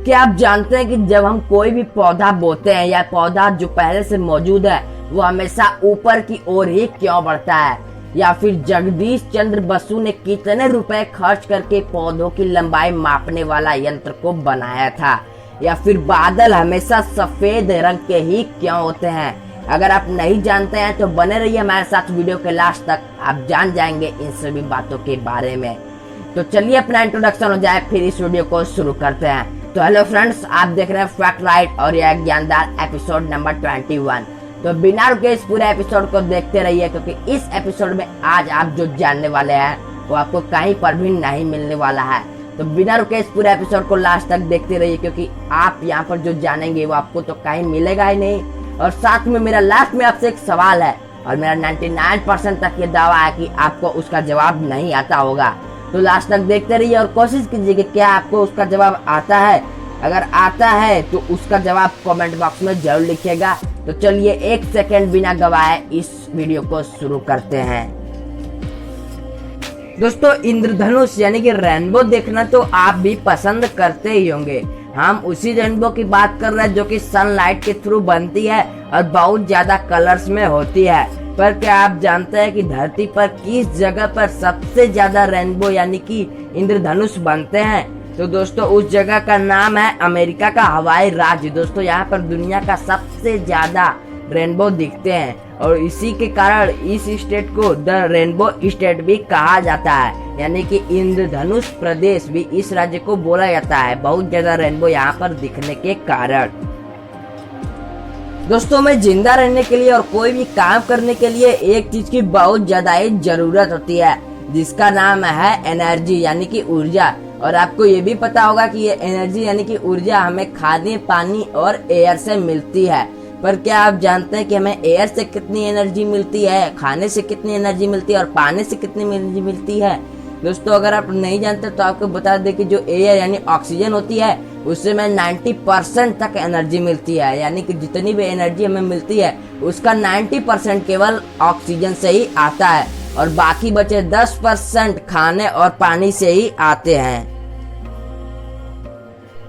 क्या आप जानते हैं कि जब हम कोई भी पौधा बोते हैं या पौधा जो पहले से मौजूद है वो हमेशा ऊपर की ओर ही क्यों बढ़ता है? या फिर जगदीश चंद्र बसु ने कितने रुपए खर्च करके पौधों की लंबाई मापने वाला यंत्र को बनाया था? या फिर बादल हमेशा सफेद रंग के ही क्यों होते हैं? अगर आप नहीं जानते हैं तो बने रहिए हमारे साथ वीडियो के लास्ट तक, आप जान जाएंगे इन सभी बातों के बारे में। तो चलिए अपना इंट्रोडक्शन हो जाए, फिर इस वीडियो को शुरू करते हैं। तो हेलो फ्रेंड्स, आप देख रहे हैं फैक्ट राइट और यह ज्ञानदार एपिसोड नंबर 21। तो बिना रुके इस पूरे एपिसोड को देखते रहिए, क्योंकि इस एपिसोड में आज आप जो जानने वाले हैं वो आपको कहीं पर भी नहीं मिलने वाला है। तो बिना रुके इस पूरे एपिसोड को लास्ट तक देखते रहिए, क्योंकि आप यहाँ पर जो जानेंगे वो आपको तो कहीं मिलेगा ही नहीं। और साथ में मेरा लास्ट में आपसे एक सवाल है और मेरा 99% तक ये दावा है कि आपको उसका जवाब नहीं आता होगा। तो लास्ट तक देखते रहिए और कोशिश कीजिए कि क्या आपको उसका जवाब आता है। अगर आता है तो उसका जवाब कमेंट बॉक्स में जरूर लिखिएगा। तो चलिए एक सेकंड बिना गवाए इस वीडियो को शुरू करते हैं। दोस्तों, इंद्रधनुष यानी कि रेनबो देखना तो आप भी पसंद करते ही होंगे। हम उसी रेनबो की बात कर रहे हैं जो कि सनलाइट के थ्रू बनती है और बहुत ज्यादा कलर्स में होती है। पर क्या आप जानते हैं कि धरती पर किस जगह पर सबसे ज्यादा रेनबो यानी कि इंद्रधनुष बनते हैं? तो दोस्तों, उस जगह का नाम है अमेरिका का हवाई राज्य। दोस्तों, यहाँ पर दुनिया का सबसे ज्यादा रेनबो दिखते हैं और इसी के कारण इस स्टेट को द रेनबो स्टेट भी कहा जाता है, यानी कि इंद्रधनुष प्रदेश भी इस राज्य को बोला जाता है, बहुत ज्यादा रेनबो यहाँ पर दिखने के कारण। दोस्तों, में जिंदा रहने के लिए और कोई भी काम करने के लिए एक चीज की बहुत ज्यादा ही जरूरत होती है, जिसका नाम है एनर्जी यानी कि ऊर्जा। और आपको ये भी पता होगा कि ये एनर्जी यानी कि ऊर्जा हमें खाने, पानी और एयर से मिलती है। पर क्या आप जानते हैं कि हमें एयर से कितनी एनर्जी मिलती है, खाने से कितनी एनर्जी मिलती है और पानी से कितनी एनर्जी मिलती है? दोस्तों, अगर आप नहीं जानते तो आपको बता दें कि जो एयर यानी ऑक्सीजन होती है उससे हमें 90% तक एनर्जी मिलती है, यानी कि जितनी भी एनर्जी हमें मिलती है उसका 90% केवल ऑक्सीजन से ही आता है और बाकी बचे 10% खाने और पानी से ही आते हैं।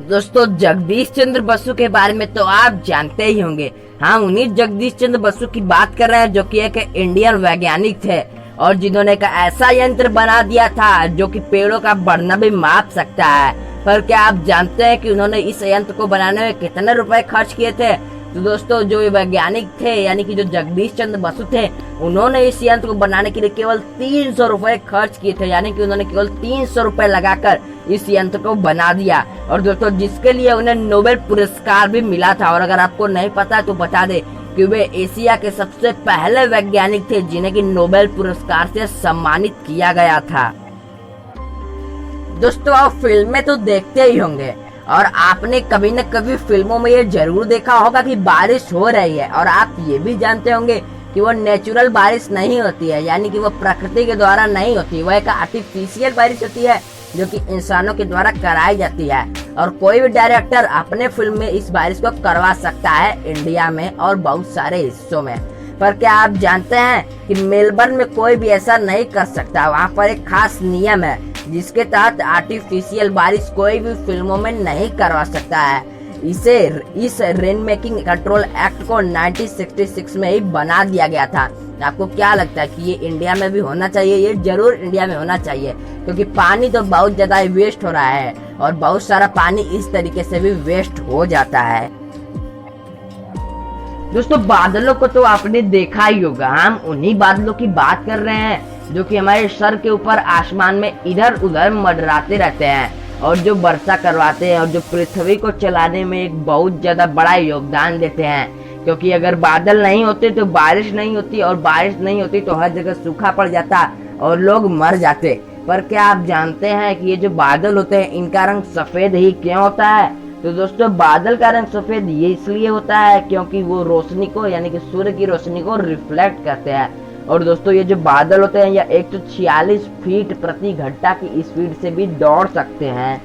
दोस्तों, जगदीश चंद्र बसु के बारे में तो आप जानते ही होंगे। हाँ, उन्हीं जगदीश चंद्र बसु की बात कर रहे हैं जो कि एक इंडियन वैज्ञानिक थे और जिन्होंने एक ऐसा यंत्र बना दिया था जो कि पेड़ों का बढ़ना भी माप सकता है। पर क्या आप जानते हैं कि उन्होंने इस यंत्र को बनाने में कितने रुपए खर्च किए थे? तो दोस्तों, जो वैज्ञानिक थे यानी कि जो जगदीश चंद्र बसु थे, उन्होंने इस यंत्र को बनाने के लिए केवल 300 रुपए खर्च किए थे, यानी कि उन्होंने केवल 300 रुपए लगाकर इस यंत्र को बना दिया। और दोस्तों, जिसके लिए उन्हें नोबेल पुरस्कार भी मिला था। और अगर आपको नहीं पता तो बता दे कि वे एशिया के सबसे पहले वैज्ञानिक थे जिन्हें कि नोबेल पुरस्कार से सम्मानित किया गया था। दोस्तों, आप फिल्में तो देखते ही होंगे और आपने कभी न कभी फिल्मों में ये जरूर देखा होगा कि बारिश हो रही है, और आप ये भी जानते होंगे कि वो नेचुरल बारिश नहीं होती है, यानी कि वो प्रकृति के द्वारा नहीं होती, वह एक आर्टिफिशियल बारिश होती है जो कि इंसानों के द्वारा कराई जाती है। और कोई भी डायरेक्टर अपने फिल्म में इस बारिश को करवा सकता है इंडिया में और बहुत सारे हिस्सों में। पर क्या आप जानते हैं कि मेलबर्न में कोई भी ऐसा नहीं कर सकता? वहाँ पर एक खास नियम है जिसके तहत आर्टिफिशियल बारिश कोई भी फिल्मों में नहीं करवा सकता है। इस रेन मेकिंग कंट्रोल एक्ट को 1966 में ही बना दिया गया था। आपको क्या लगता है कि ये इंडिया में भी होना चाहिए? ये जरूर इंडिया में होना चाहिए, क्योंकि पानी तो बहुत ज्यादा वेस्ट हो रहा है और बहुत सारा पानी इस तरीके से भी वेस्ट हो जाता है। दोस्तों, बादलों को तो आपने देखा ही होगा। हम उन्हीं बादलों की बात कर रहे हैं जो कि हमारे सर के ऊपर आसमान में इधर उधर मंडराते रहते हैं और जो वर्षा करवाते हैं और जो पृथ्वी को चलाने में एक बहुत ज्यादा बड़ा योगदान देते हैं। क्योंकि अगर बादल नहीं होते तो बारिश नहीं होती और बारिश नहीं होती तो हर जगह सूखा पड़ जाता और लोग मर जाते। पर क्या आप जानते हैं कि ये जो बादल होते हैं इनका रंग सफेद ही क्यों होता है? तो दोस्तों, बादल का रंग सफेद ये इसलिए होता है क्योंकि वो रोशनी को यानी कि सूर्य की रोशनी को रिफ्लेक्ट करते हैं। और दोस्तों, ये जो बादल होते हैं यह 146 फीट प्रति घंटा की स्पीड से भी दौड़ सकते हैं।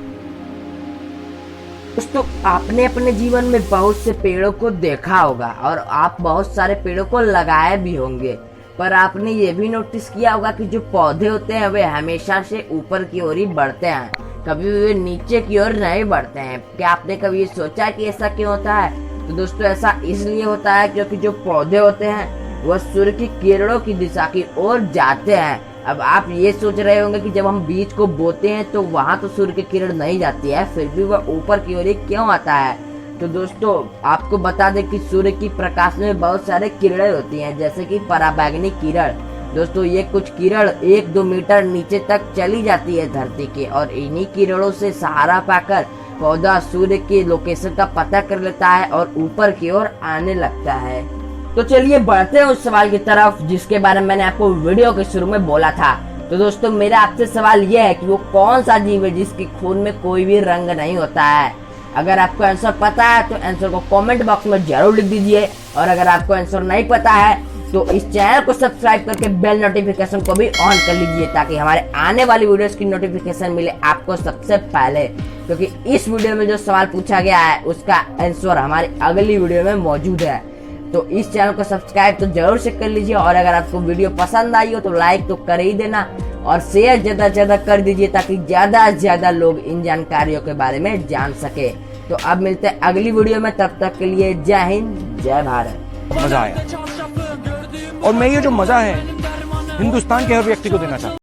दोस्तों, आपने अपने जीवन में बहुत से पेड़ों को देखा होगा और आप बहुत सारे पेड़ों को लगाए भी होंगे। पर आपने ये भी नोटिस किया होगा कि जो पौधे होते हैं वे हमेशा से ऊपर की ओर ही बढ़ते हैं, कभी भी नीचे की ओर नहीं बढ़ते हैं। क्या आपने कभी सोचा है कि ऐसा क्यों होता है? तो दोस्तों ऐसा इसलिए होता है क्योंकि जो पौधे होते हैं वह सूर्य की किरणों की दिशा की ओर जाते हैं। अब आप ये सोच रहे होंगे कि जब हम बीज को बोते हैं तो वहां तो सूर्य की किरण नहीं जाती है, फिर भी वह ऊपर की ओर क्यों आता है? तो दोस्तों आपको बता दें कि सूर्य की प्रकाश में बहुत सारे किरणें होती हैं, जैसे कि पराबैंगनी किरण। दोस्तों ये कुछ किरण 1-2 मीटर नीचे तक चली जाती है धरती के, और इन्हीं किरणों से सहारा पाकर पौधा सूर्य के लोकेशन का पता कर लेता है और ऊपर की ओर आने लगता है। तो चलिए बढ़ते हैं उस सवाल की तरफ जिसके बारे में मैंने आपको वीडियो के शुरू में बोला था। तो दोस्तों मेरा आपसे सवाल यह है कि वो कौन सा जीव है जिसके खून में कोई भी रंग नहीं होता है? अगर आपको आंसर पता है तो आंसर को कमेंट बॉक्स में जरूर लिख दीजिए, और अगर आपको आंसर नहीं पता है तो इस चैनल को सब्सक्राइब करके बेल नोटिफिकेशन को भी ऑन कर लीजिए ताकि हमारे आने वाली वीडियोस की नोटिफिकेशन मिले आपको सबसे पहले, क्योंकि इस वीडियो में जो सवाल पूछा गया है उसका आंसर हमारी अगली वीडियो में मौजूद है। तो इस चैनल को सब्सक्राइब तो जरूर से कर लीजिए, और अगर आपको वीडियो पसंद आई हो तो लाइक तो कर ही देना और शेयर ज्यादा से ज्यादा कर दीजिए ताकि ज्यादा से ज्यादा लोग इन जानकारियों के बारे में जान सके। तो अब मिलते हैं अगली वीडियो में, तब तक के लिए जय हिंद जय भारत। मजा आया, और मैं ये जो मजा है हिंदुस्तान के हर व्यक्ति को देना चाहता हूँ।